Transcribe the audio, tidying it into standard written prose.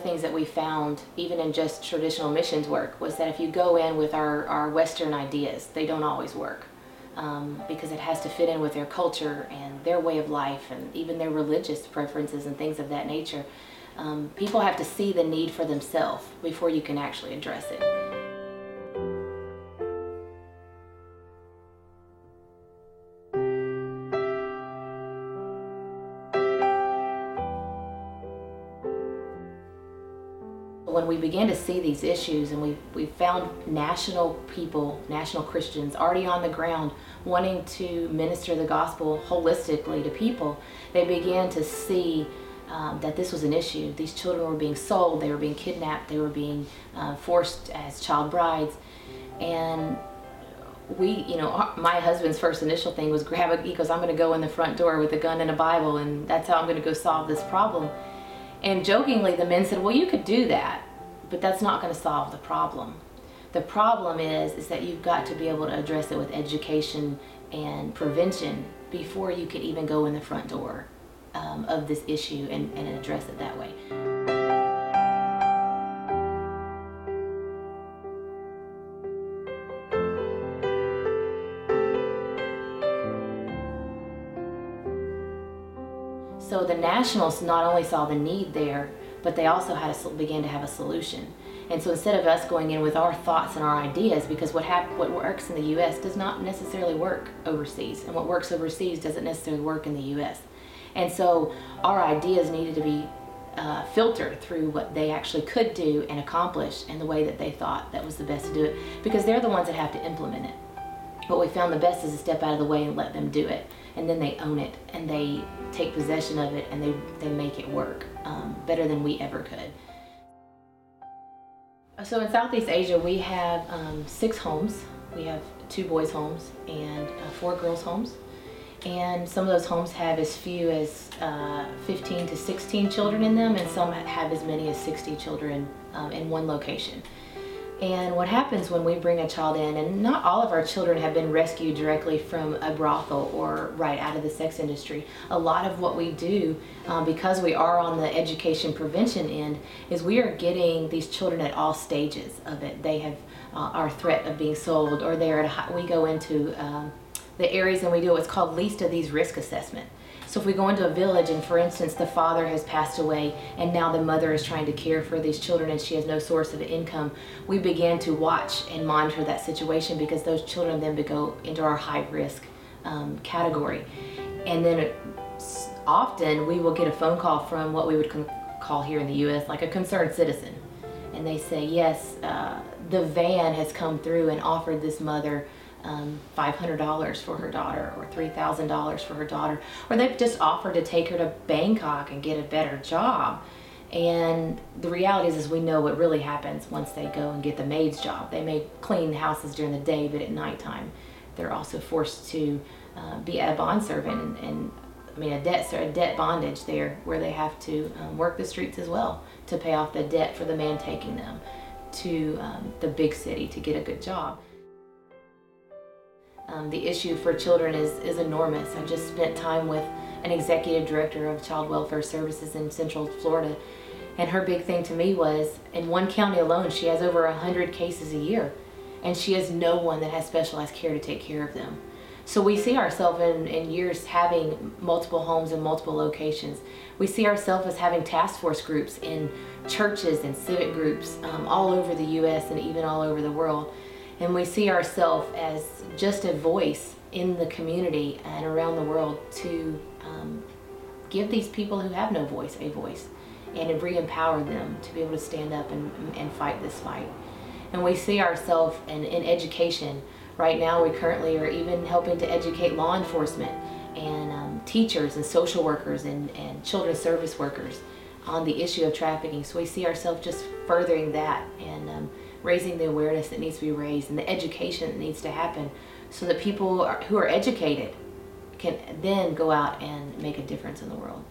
things that we found, even in just traditional missions work, was that if you go in with our Western ideas, they don't always work. Because it has to fit in with their culture and their way of life and even their religious preferences and things of that nature. People have to see the need for themselves before you can actually address it. When we began to see these issues, and we found national people, national Christians already on the ground wanting to minister the gospel holistically to people, they began to see that this was an issue. These children were being sold, they were being kidnapped, they were being forced as child brides. And my husband's first initial thing was he goes, I'm going to go in the front door with a gun and a Bible, and that's how I'm going to go solve this problem. And jokingly, the men said, well, you could do that, but that's not going to solve the problem. The problem is that you've got to be able to address it with education and prevention before you could even go in the front door of this issue and address it that way. So the nationals not only saw the need there, but they also began to have a solution. And so instead of us going in with our thoughts and our ideas, because what works in the U.S. does not necessarily work overseas, and what works overseas doesn't necessarily work in the U.S. And so our ideas needed to be filtered through what they actually could do and accomplish and the way that they thought that was the best to do it, because they're the ones that have to implement it. What we found the best is to step out of the way and let them do it, and then they own it and they take possession of it and they make it work better than we ever could. So in Southeast Asia we have 6 homes. We have 2 boys' homes and 4 girls' homes. And some of those homes have as few as 15 to 16 children in them, and some have as many as 60 children in one location. And what happens when we bring a child in, and not all of our children have been rescued directly from a brothel or right out of the sex industry. A lot of what we do, because we are on the education prevention end, is we are getting these children at all stages of it. They have our threat of being sold, or we go into the areas and we do what's called least of these risk assessment. So if we go into a village and, for instance, the father has passed away and now the mother is trying to care for these children and she has no source of income, we begin to watch and monitor that situation, because those children then go into our high risk category. And then often we will get a phone call from what we would call here in the U.S. like a concerned citizen. And they say, yes, the van has come through and offered this mother $500 for her daughter, or $3,000 for her daughter, or they've just offered to take her to Bangkok and get a better job. And the reality is we know what really happens once they go and get the maid's job. They may clean houses during the day, but at nighttime they're also forced to be a bond servant and a debt bondage there, where they have to work the streets as well to pay off the debt for the man taking them to the big city to get a good job. The issue for children is enormous. I just spent time with an executive director of child welfare services in Central Florida, and her big thing to me was, in one county alone, she has over 100 cases a year, and she has no one that has specialized care to take care of them. So we see ourselves in years having multiple homes in multiple locations. We see ourselves as having task force groups in churches and civic groups all over the U.S. and even all over the world. And we see ourselves as just a voice in the community and around the world to give these people who have no voice a voice, and to re-empower them to be able to stand up and fight this fight. And we see ourselves in education. Right now we currently are even helping to educate law enforcement and teachers and social workers and children's service workers on the issue of trafficking. So we see ourselves just furthering that and raising the awareness that needs to be raised and the education that needs to happen, so that people who are educated can then go out and make a difference in the world.